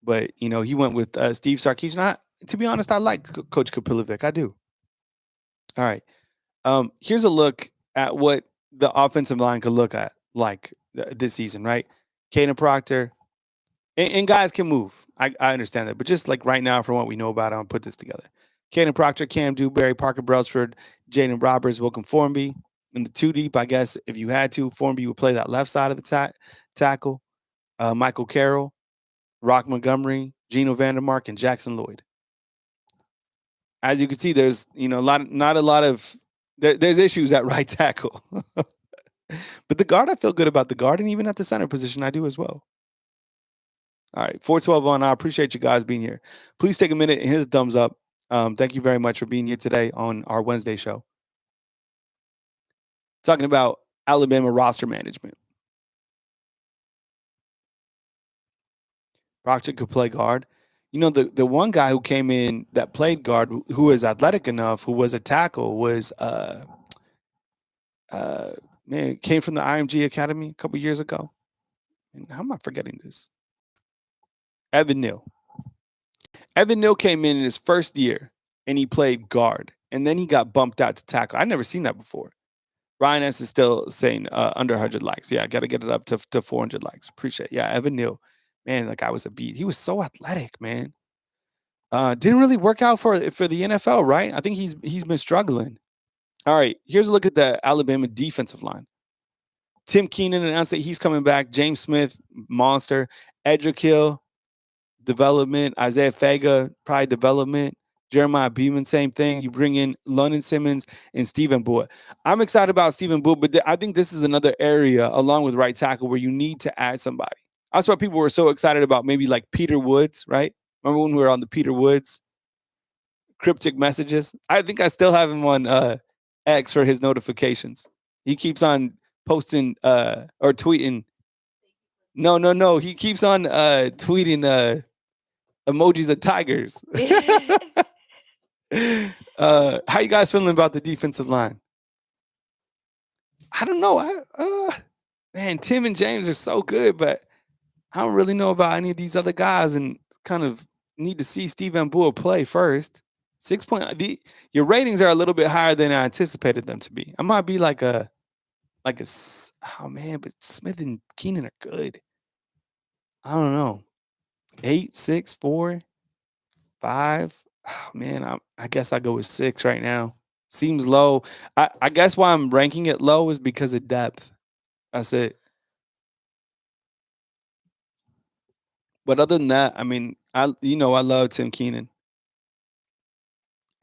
But, he went with Steve Sarkisian. To be honest, I like Coach Kapilovic. I do. All right. Here's a look at what the offensive line could look at like this season, right? Caden Proctor. And guys can move. I understand that. But just like right now, from what we know about it, I'll put this together. Caden Proctor, Cam Dewberry, Parker Brailsford, Jaeden Roberts, Welcome Formby. In the 2 deep, I guess if you had to, Formby would play that left side of the tackle. Michael Carroll, Rock Montgomery, Geno Vandermark, and Jackson Lloyd. As you can see, there's not a lot of there's issues at right tackle. But the guard, I feel good about the guard, and even at the center position, I do as well. All right, 412 on. I appreciate you guys being here. Please take a minute and hit the thumbs up. Thank you very much for being here today on our Wednesday show. Talking about Alabama roster management. Proctor could play guard. The one guy who came in that played guard, who was athletic enough, who was a tackle, was came from the IMG Academy a couple years ago. And how am I forgetting this? Evan Neal. Evan Neal came in his first year and he played guard, and then he got bumped out to tackle. I'd never seen that before. Ryan S is still saying under 100 likes. Yeah, I got to get it up to 400 likes. Appreciate it. Yeah, Evan Neal. Man, that guy was a beast. He was so athletic, man. Didn't really work out for the NFL, right? I think he's been struggling. All right, here's a look at the Alabama defensive line. Tim Keenan announced that he's coming back. James Smith, monster. Edric Hill, development. Isaiah Fega, probably development. Jeremiah Beeman, same thing. You bring in London Simmons and Stephen Boyd. I'm excited about Stephen Boyd, but I think this is another area, along with right tackle, where you need to add somebody. That's why people were so excited about maybe like Peter Woods, right? Remember when we were on the Peter Woods cryptic messages? I think I still have him on X for his notifications. He keeps on posting or tweeting. No. He keeps on tweeting emojis of tigers. How you guys feeling about the defensive line? I don't know. Man, Tim and James are so good, but I don't really know about any of these other guys, and kind of need to see Stephen Boyd play first. 6 point. Your ratings are a little bit higher than I anticipated them to be. I might be like a. Oh man, but Smith and Keenan are good. I don't know. 8, 6, 4, 5. Oh man, I guess I go with 6 right now. Seems low. I guess why I'm ranking it low is because of depth. That's it. But other than that, I mean, I love Tim Keenan.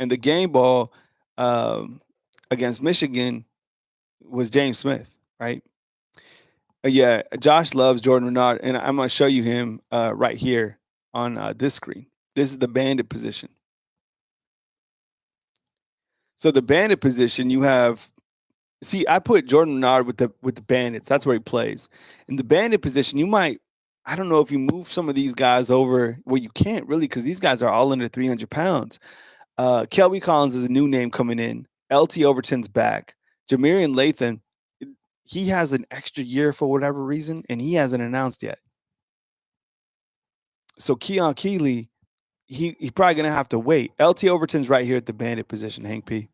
And the game ball against Michigan was James Smith, right? Yeah, Josh loves Jordan Renard, and I'm going to show you him right here on this screen. This is the bandit position. So the bandit position, you have. See, I put Jordan Renard with the bandits. That's where he plays. In the bandit position, you might. I don't know if you move some of these guys over. Well, you can't really, because these guys are all under 300 pounds. Kelby Collins is a new name coming in. LT Overton's back. Jamarian Lathan, he has an extra year for whatever reason, and he hasn't announced yet. So Keon Keeley, he probably going to have to wait. LT Overton's right here at the bandit position, Hank P.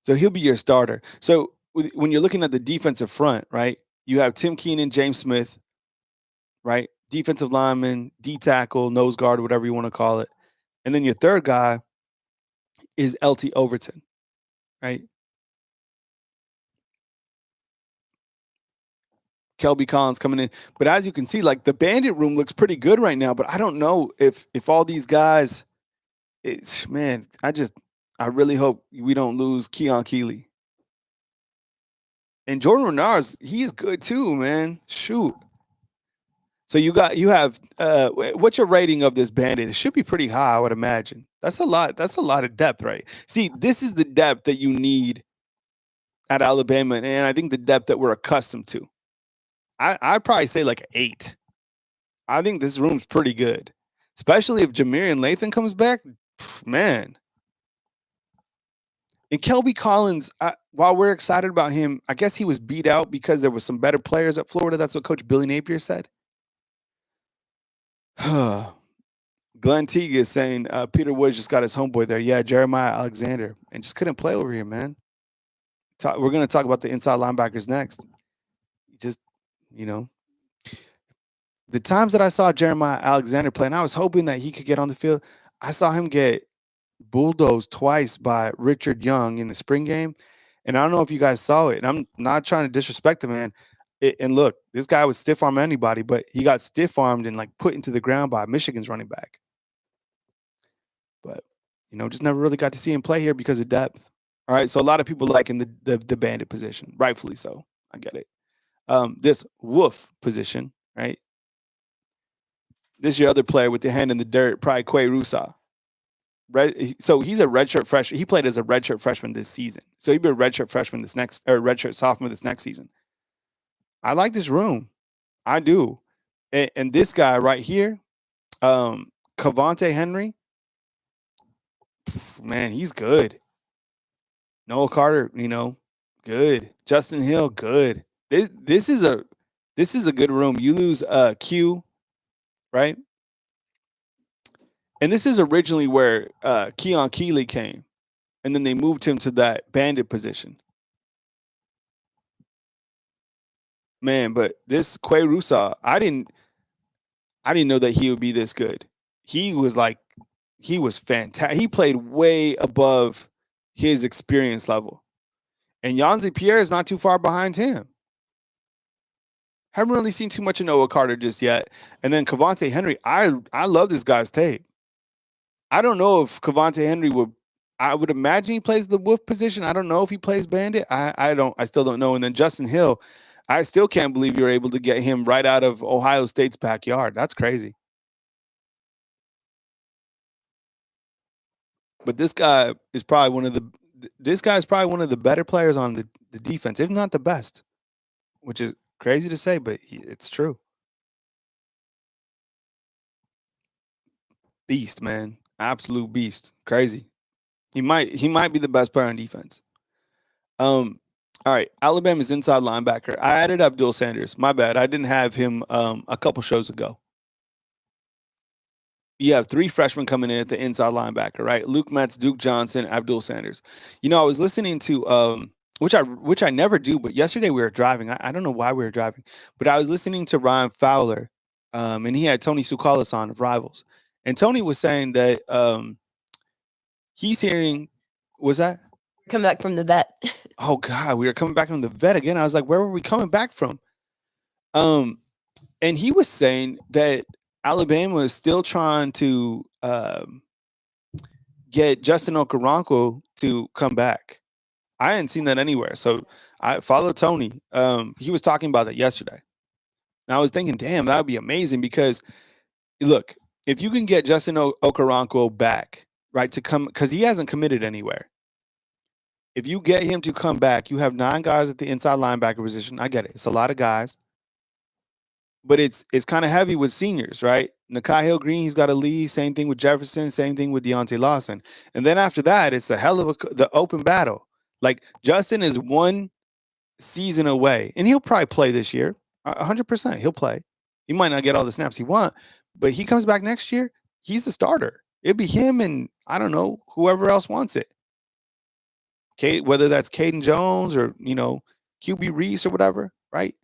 So he'll be your starter. So when you're looking at the defensive front, right, you have Tim Keenan, James Smith, right, defensive lineman, D tackle, nose guard, whatever you want to call it. And then your third guy is LT Overton, right? Kelby Collins coming in. But as you can see, like the bandit room looks pretty good right now. But I don't know if all these guys, I really hope we don't lose Keon Keeley. And Jordan Renard, he is good too, man. Shoot. So you have what's your rating of this bandit? It should be pretty high, I would imagine. That's a lot of depth, right? See, this is the depth that you need at Alabama, and I think the depth that we're accustomed to. I'd probably say like 8. I think this room's pretty good, especially if Jamarian Lathan comes back. Man. And Kelby Collins, while we're excited about him, I guess he was beat out because there were some better players at Florida. That's what Coach Billy Napier said. Glenn Teague is saying Peter Woods just got his homeboy there. Yeah, Jeremiah Alexander, and just couldn't play over here, man. We're going to talk about the inside linebackers next. Just, the times that I saw Jeremiah Alexander play, and I was hoping that he could get on the field, I saw him get bulldozed twice by Richard Young in the spring game. And I don't know if you guys saw it. And I'm not trying to disrespect the man. And look, this guy would stiff arm anybody, but he got stiff armed and like put into the ground by Michigan's running back. But just never really got to see him play here because of depth. All right, so a lot of people like in the bandit position, rightfully so. I get it. This wolf position, right? This is your other player with the hand in the dirt, probably Quay Rusa. So he's a redshirt freshman. He played as a redshirt freshman this season. So he'd be a redshirt freshman redshirt sophomore this next season. I like this room. I do. And this guy right here, Cavante Henry, man, he's good. Noah Carter, good. Justin Hill, good. This is a good room. You lose Q, right? And this is originally where Keon Keeley came, and then they moved him to that bandit position. Man, but this Quay Rusa, I didn't know that he would be this good. He was fantastic. He played way above his experience level. And Yanzi Pierre is not too far behind him. Haven't really seen too much of Noah Carter just yet. And then Cavante Henry, I love this guy's tape. I don't know if Cavante Henry I would imagine he plays the wolf position. I don't know if he plays bandit. I still don't know. And then Justin Hill, I still can't believe you're able to get him right out of Ohio State's backyard. That's crazy. But this guy is probably one of the better players on the defense, if not the best, which is crazy to say, but it's true. Beast, man. Absolute beast. Crazy. He might be the best player on defense. All right. Alabama's inside linebacker. I added Abdul Sanders. My bad. I didn't have him a couple shows ago. You have 3 freshmen coming in at the inside linebacker, right? Luke Metz, Duke Johnson, Abdul Sanders. I was listening to which I never do, but yesterday we were driving. I don't know why we were driving, but I was listening to Ryan Fowler, and he had Tony Tsoukalas on of Rivals, and Tony was saying that he's hearing. Was that come back from the vet? Oh God, we were coming back from the vet again. I was like, where were we coming back from? And he was saying that Alabama is still trying to get Justin Okoronkwo to come back. I hadn't seen that anywhere. So I follow Tony. He was talking about that yesterday. And I was thinking, damn, that would be amazing because, look, if you can get Justin Okoronkwo back, right, to come, because he hasn't committed anywhere. If you get him to come back, you have 9 guys at the inside linebacker position. I get it. It's a lot of guys. But it's kind of heavy with seniors, right? Nakai Hill-Green, he's got to leave. Same thing with Jefferson. Same thing with Deontay Lawson. And then after that, it's a hell of the open battle. Like, Justin is 1 season away, and he'll probably play this year. 100%. He'll play. He might not get all the snaps he wants, but he comes back next year, he's the starter. It'd be him and, I don't know, whoever else wants it. Whether that's Caden Jones or, QB Reese or whatever, right?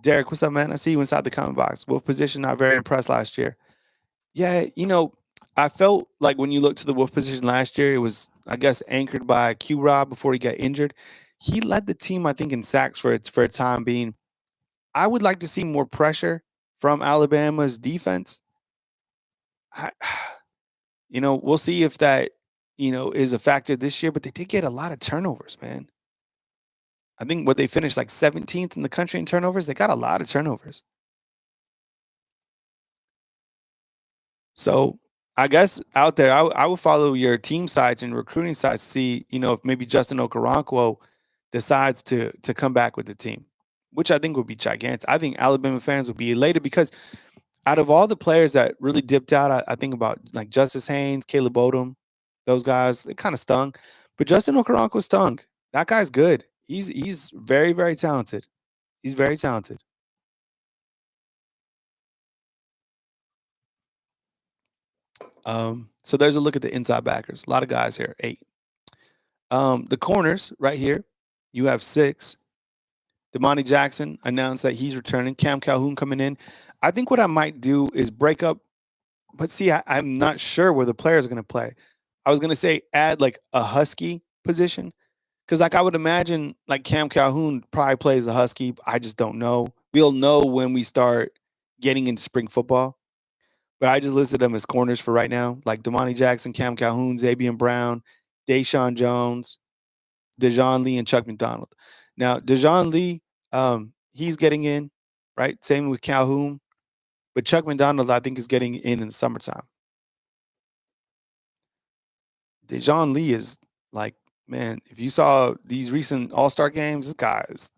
Derek, what's up, man? I see you inside the comment box. Wolf position, not very impressed last year. Yeah, I felt like when you look to the Wolf position last year, it was, I guess, anchored by Q-Rob before he got injured. He led the team, I think, in sacks for a time being. I would like to see more pressure from Alabama's defense. We'll see if that, is a factor this year, but they did get a lot of turnovers, man. I think they finished like 17th in the country in turnovers. They got a lot of turnovers. So I guess out there, I will follow your team sites and recruiting sites to see, if maybe Justin Okoronkwo decides to come back with the team, which I think would be gigantic. I think Alabama fans would be elated because out of all the players that really dipped out, I think about like Justice Haynes, Caleb Odom, those guys, it kind of stung. But Justin Okoronkwo stung. That guy's good. He's very, very talented. He's very talented. So there's a look at the inside backers. A lot of guys here. 8. The corners right here, you have 6. Damani Jackson announced that he's returning. Cam Calhoun coming in. I think what I might do is break up But see, I'm not sure where the players are going to play. I was going to say add like a Husky position because like I would imagine like Cam Calhoun probably plays a Husky. I just don't know. We'll know when we start getting into spring football. But I just listed them as corners for right now, like Damani Jackson, Cam Calhoun, Xavier Brown, Deshaun Jones, Dejon Lee, and Chuck McDonald. Now, Dejon Lee, he's getting in, right? Same with Calhoun. But Chuck McDonald, I think, is getting in the summertime. Dejon Lee is like, man, if you saw these recent All Star games, this guy is,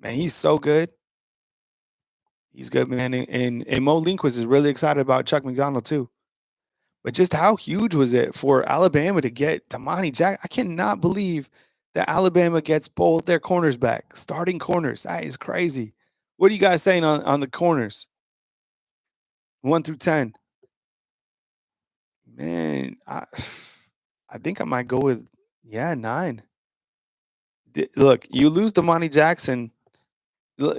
man, he's so good. He's good, man. And Mo Linquist is really excited about Chuck McDonald, too. But just how huge was it for Alabama to get Damani Jack? I cannot believe that Alabama gets both their corners back, starting corners. That is crazy. What are you guys saying on the corners? 1 through 10. Man, I think I might go with, 9. Look, you lose Damani Jackson.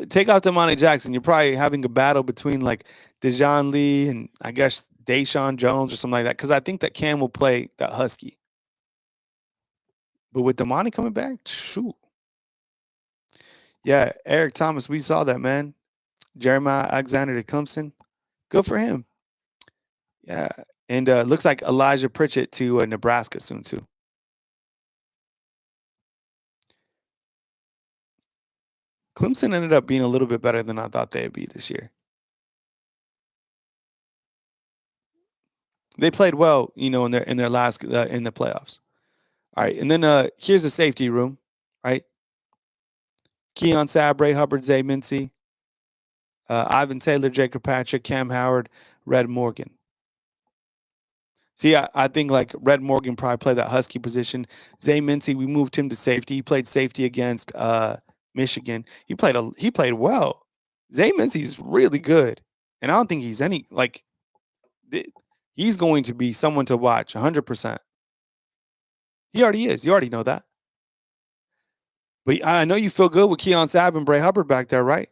Take out Damani Jackson. You're probably having a battle between like Dejon Lee and I guess Deshaun Jones or something like that. Because I think that Cam will play that Husky. But with Damani coming back, shoot. Yeah, Eric Thomas, we saw that, man. Jeremiah Alexander to Clemson. Good for him. Yeah. And looks like Elijah Pritchett to Nebraska soon, too. Clemson ended up being a little bit better than I thought they'd be this year. They played well, in their last in the playoffs. All right, and then here's the safety room, right? Keon Sabb, Ray Hubbard, Zay Mincy, Ivan Taylor, Jacob Patrick, Cam Howard, Red Morgan. See, I think like Red Morgan probably played that Husky position. Zay Mincy, we moved him to safety. He played safety against Michigan. He played well. Zay Mincy's really good, and I don't think he's any like. He's going to be someone to watch 100%. He already is. You already know that. But I know you feel good with Keon Sabb and Bray Hubbard back there, right?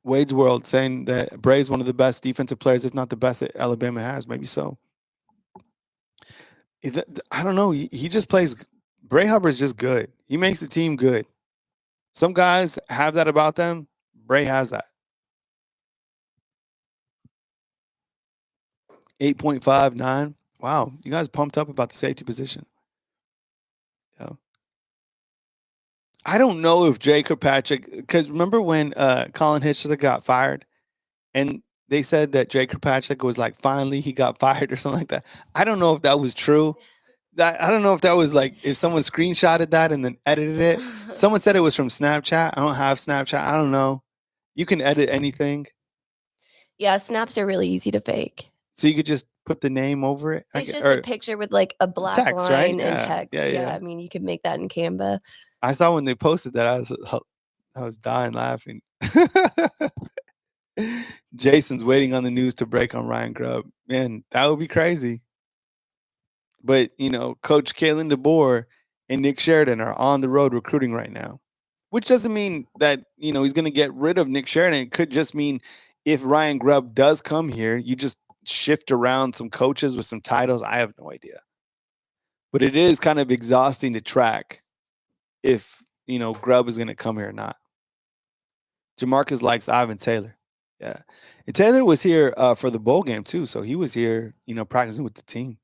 Wade's World saying that Bray's one of the best defensive players, if not the best that Alabama has. Maybe so. I don't know. He just plays. Bray Hubbard's just good. He makes the team good. Some guys have that about them. Bray has that. 8.59. Wow, you guys pumped up about the safety position. Yeah. I don't know if Jay Kirkpatrick, because remember when Colin Hitchler got fired, and they said that Jay Kirkpatrick was like, finally he got fired or something like that. I don't know if that was true. I don't know if that was like if someone screenshotted that and then edited it. Someone said it was from Snapchat. I don't have Snapchat. I don't know. You can edit anything. Yeah, snaps are really easy to fake. So you could just put the name over it. It's just a picture with like a black text, line right? and text. Yeah. I mean, you could make that in Canva. I saw when they posted that, I was dying laughing. Jason's waiting on the news to break on Ryan Grubb. Man, that would be crazy. But, Coach Kalen DeBoer and Nick Sheridan are on the road recruiting right now, which doesn't mean that, he's going to get rid of Nick Sheridan. It could just mean if Ryan Grubb does come here, you just shift around some coaches with some titles. I have no idea. But it is kind of exhausting to track if, Grubb is going to come here or not. Jamarcus likes Ivan Taylor. Yeah. And Taylor was here for the bowl game too. So he was here, practicing with the team.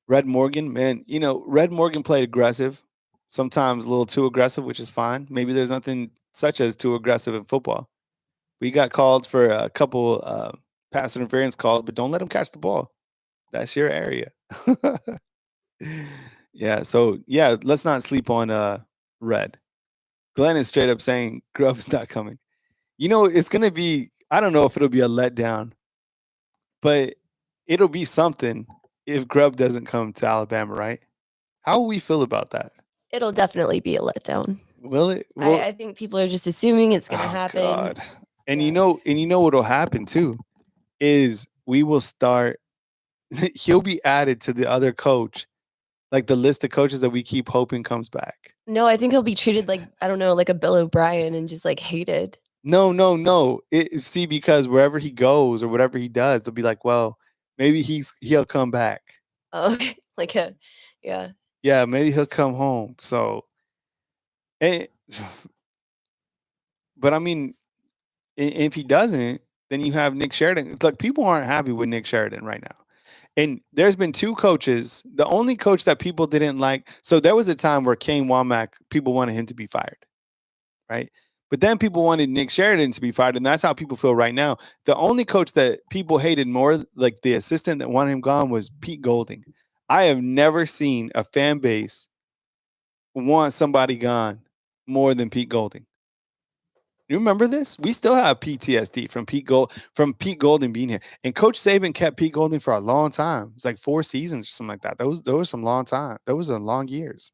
Red Morgan, man, Red Morgan played aggressive, sometimes a little too aggressive, which is fine. Maybe there's nothing such as too aggressive in football. We got called for a couple pass interference calls, but don't let him catch the ball. That's your area. Yeah. So let's not sleep on Red. Glenn is straight up saying Grubb's not coming. It's going to be, I don't know if it'll be a letdown, but it'll be something if Grubb doesn't come to Alabama, right? How will we feel about that? It'll definitely be a letdown. Will it? I think people are just assuming it's going to happen. God. And you know what'll happen too is we will start. He'll be added to the other coach, like the list of coaches that we keep hoping comes back. No, I think he'll be treated like, I don't know, like a Bill O'Brien and just like hated. No. See, because wherever he goes or whatever he does, they'll be like, well, maybe he'll come back. Oh, okay. Like a, yeah. Yeah, maybe he'll come home. So, and, but I mean, if he doesn't, then you have Nick Sheridan. It's like people aren't happy with Nick Sheridan right now. And there's been two coaches. The only coach that people didn't like. So there was a time where Kane Womack, people wanted him to be fired, right? But then people wanted Nick Sheridan to be fired, and that's how people feel right now. The only coach that people hated more, like the assistant that wanted him gone, was Pete Golding. I have never seen a fan base want somebody gone more than Pete Golding. You remember this? We still have PTSD from Pete Golding being here. And Coach Saban kept Pete Golding for a long time. It's like 4 seasons or something like that. Those were some long time. Those are long years.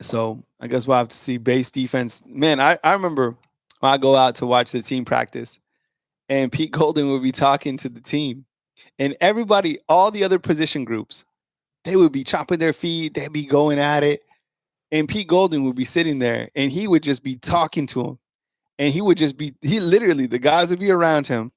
So I guess we'll have to see base defense. Man, I remember when I go out to watch the team practice and Pete Golding would be talking to the team. And everybody, all the other position groups, they would be chopping their feet, they'd be going at it. And Pete Golding would be sitting there and he would just be talking to him. And he literally, the guys would be around him,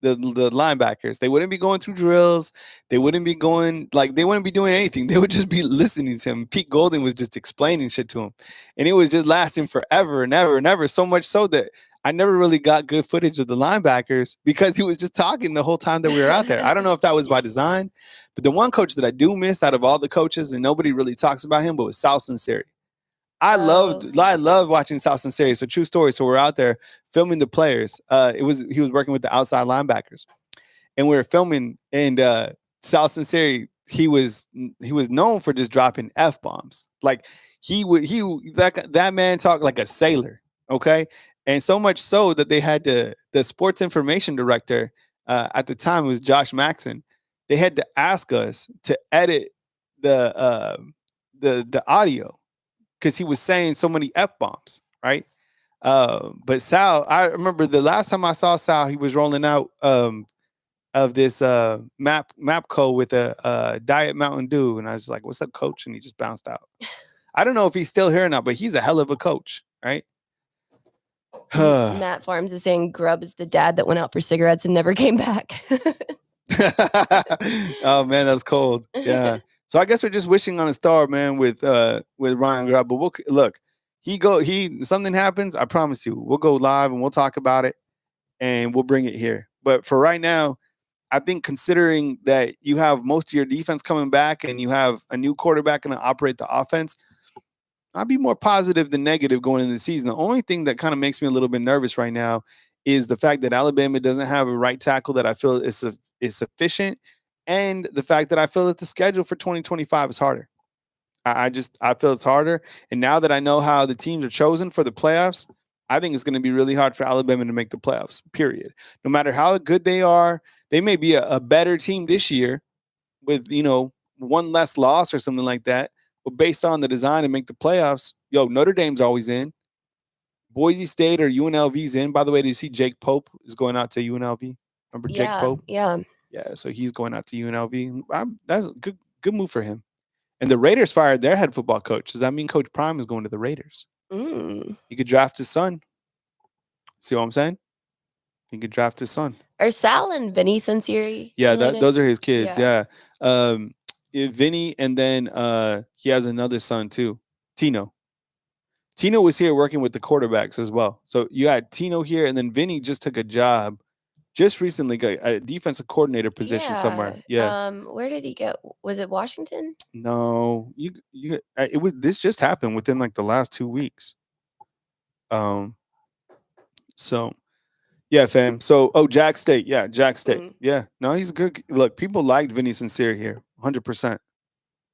the linebackers. They wouldn't be going through drills. They wouldn't be they wouldn't be doing anything. They would just be listening to him. Pete Golding was just explaining shit to him. And it was just lasting forever and ever and ever. So much so that I never really got good footage of the linebackers because he was just talking the whole time that we were out there. I don't know if that was by design, but the one coach that I do miss out of all the coaches, and nobody really talks about him, but was Sal Sinceri. I loved watching South Sinceri. It's a true story. So we're out there filming the players. He was working with the outside linebackers, and we were filming. And South Sinceri, he was known for just dropping f bombs. Like that man talked like a sailor. Okay, and so much so that they had the sports information director at the time, was Josh Maxson. They had to ask us to edit the audio because he was saying so many f bombs, right? But Sal, I remember the last time I saw Sal, he was rolling out of this Mapco with a Diet Mountain Dew, and I was like, "What's up, coach?" And he just bounced out. I don't know if he's still here or not, but he's a hell of a coach, right? Matt Farms is saying Grubb is the dad that went out for cigarettes and never came back. Oh man, that's cold. Yeah. So I guess we're just wishing on a star, man, with Ryan Grubb. But look, something happens, I promise you, we'll go live and we'll talk about it and we'll bring it here. But for right now, I think considering that you have most of your defense coming back and you have a new quarterback going to operate the offense, I'd be more positive than negative going into the season. The only thing that kind of makes me a little bit nervous right now is the fact that Alabama doesn't have a right tackle that I feel is sufficient, and the fact that I feel that the schedule for 2025 is harder. I feel it's harder, and now that I know how the teams are chosen for the playoffs, I think it's going to be really hard for Alabama to make the playoffs. Period. No matter how good they are, they may be a better team this year with one less loss or something like that. But based on the design to make the playoffs, Notre Dame's always in. Boise State or UNLV's in. By the way, did you see Jake Pope is going out to UNLV? Remember Jake Pope? Yeah. Yeah, so he's going out to UNLV. That's a good move for him. And the Raiders fired their head football coach. Does that mean Coach Prime is going to the Raiders? He could draft his son. See what I'm saying? He could draft his son. Are Sal and Vinny Sinceri? Yeah, those are his kids. Yeah. Vinny, and then he has another son too, Tino. Tino was here working with the quarterbacks as well. So you had Tino here, and then Vinny just took a job just recently, got a defensive coordinator position somewhere. Yeah. Where did he go? Was it Washington? No, this just happened within like the last 2 weeks. So yeah, fam. So Jack State. Yeah, Jack State. Mm-hmm. Yeah. No, he's good. Look, people liked Vinny Sincere here, 100%.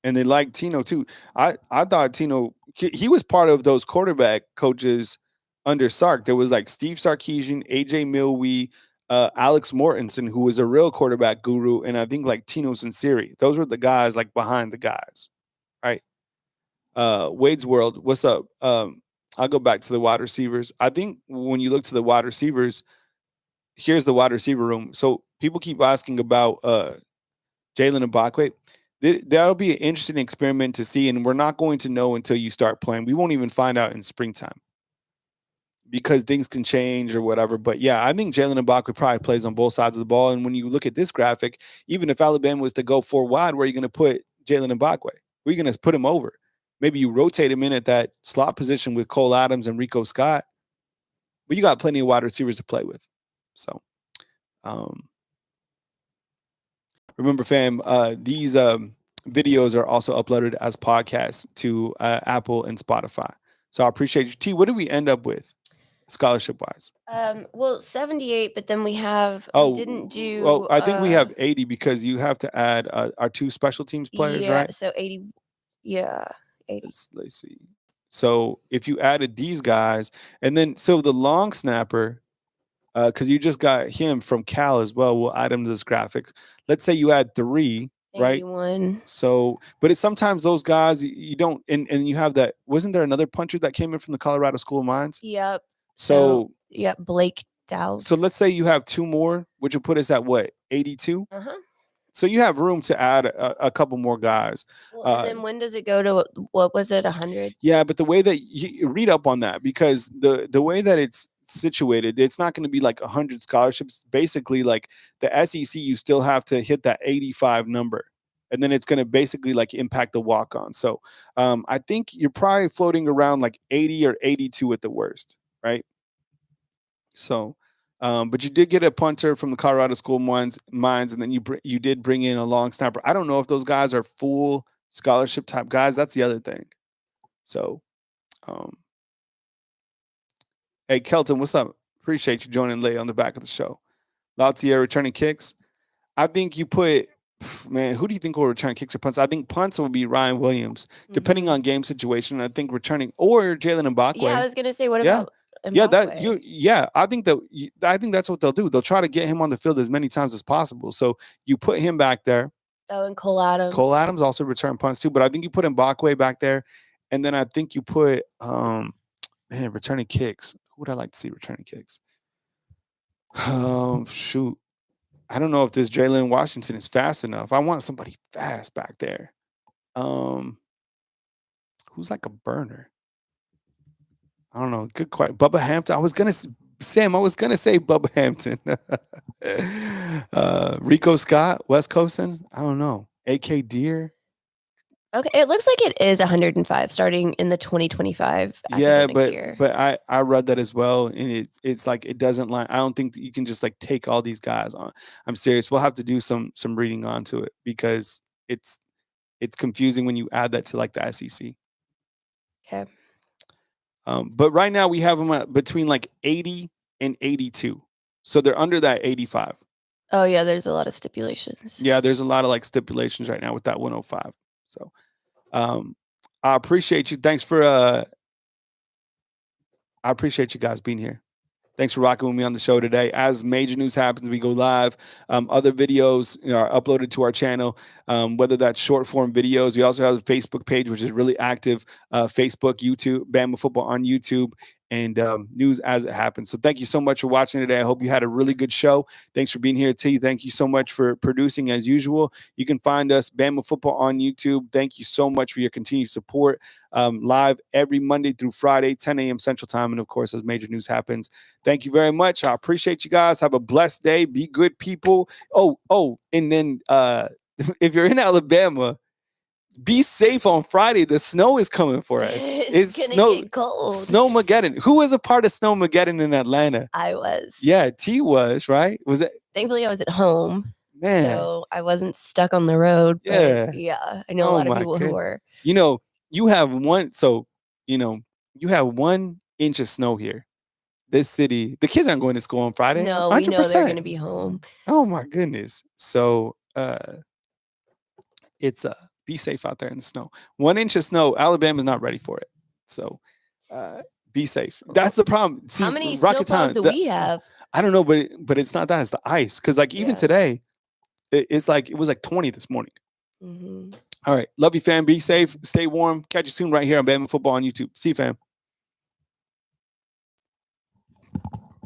And they liked Tino too. I thought Tino, he was part of those quarterback coaches under Sark. There was like Steve Sarkisian, AJ Milwee, Alex Mortensen, who was a real quarterback guru, and I think like Tino Sinceri. Those were the guys like behind the guys, right? Wade's World, what's up? I'll go back to the wide receivers. I think when you look to the wide receivers, here's the wide receiver room. So people keep asking about Jalen Ibakwe. That'll be an interesting experiment to see, and we're not going to know until you start playing. We won't even find out in springtime because things can change or whatever. But yeah, I think Jaeden Roberts probably plays on both sides of the ball. And when you look at this graphic, even if Alabama was to go 4 wide, where are you going to put Jaeden Roberts? Where are you going to put him over? Maybe you rotate him in at that slot position with Cole Adams and Rico Scott, but you got plenty of wide receivers to play with. So, remember, fam, these videos are also uploaded as podcasts to Apple and Spotify. So I appreciate you. T, what did we end up with scholarship wise? Well, 78, but then we didn't do. Well, I think we have 80 because you have to add our 2 special teams players, yeah, right? So 80. Yeah, 80. Let's see. So if you added these guys, and then so the long snapper, because you just got him from Cal as well. We'll add him to this graphics. Let's say you add 3, right? 81. So, but it's sometimes those guys you don't, and you have that. Wasn't there another puncher that came in from the Colorado School of Mines? Yep. So yep, Blake Dowd. So let's say you have 2 more, which will put us at what, 82? So you have room to add a couple more guys. Well, and then when does it go to, what was it, 100? Yeah, but the way that you read up on that, because the way that it's situated, it's not going to be like 100 scholarships. Basically, like the SEC, you still have to hit that 85 number. And then it's going to basically like impact the walk-on. So I think you're probably floating around like 80 or 82 at the worst, right? So, but you did get a punter from the Colorado School of Mines, and then you did bring in a long snapper. I don't know if those guys are full scholarship type guys. That's the other thing. So, hey, Kelton, what's up? Appreciate you joining late on the back of the show. Lautier returning kicks. I think you put, man, who do you think will return kicks or punts? I think punts will be Ryan Williams, depending on game situation. I think returning, or Jaeden Roberts. Yeah, I was gonna say, what about? I think that's what they'll do. They'll try to get him on the field as many times as possible. So you put him back there. Oh, and Cole Adams. Cole Adams also return punts too, but I think you put Mbakwe back there, and then I think you put returning kicks. Who would I like to see returning kicks? Shoot, I don't know if this Jalen Washington is fast enough. I want somebody fast back there. Who's like a burner? I don't know. Good question. Bubba Hampton. I was gonna say Bubba Hampton. Rico Scott, West Coastin. I don't know. AK Deer. Okay, it looks like it is 105 starting in the 2025 academic year. But I read that as well, and it's like it doesn't line. I don't think that you can just like take all these guys on. I'm serious. We'll have to do some reading onto it because it's confusing when you add that to like the SEC. Okay. But right now we have them at between like 80 and 82. So they're under that 85. Oh, yeah, there's a lot of stipulations. Yeah, there's a lot of like stipulations right now with that 105. So I appreciate you. Thanks for I appreciate you guys being here. Thanks for rocking with me on the show today. As major news happens, we go live. Other videos are uploaded to our channel, whether that's short form videos. We also have a Facebook page, which is really active. Facebook, YouTube, Bama Football on YouTube, and news as it happens. So thank you so much for watching today. I hope you had a really good show. Thanks for being here, T. Thank you so much for producing as usual. You can find us, Bama Football on YouTube. Thank you so much for your continued support. Live every Monday through Friday, 10 a.m. Central Time. And of course, as major news happens, thank you very much. I appreciate you guys. Have a blessed day. Be good people. And then if you're in Alabama, be safe on Friday. The snow is coming for us. It's gonna get cold. Snowmageddon. Who was a part of Snowmageddon in Atlanta? I was. Yeah, T was, right? Was it? Thankfully, I was at home. Man. So I wasn't stuck on the road. Yeah. Yeah. I know a lot of people who were. You have one. So, you have 1 inch of snow here. This city, the kids aren't going to school on Friday. No, 100%. we know they're going to be home. Oh my goodness. So, it's be safe out there in the snow. 1 inch of snow, Alabama's not ready for it. So be safe. That's the problem. See, how many snowplows do we have? I don't know, but it's not that. It's the ice. Because like even today, it was like 20 this morning. Mm-hmm. All right. Love you, fam. Be safe. Stay warm. Catch you soon right here on Bama Football on YouTube. See you, fam.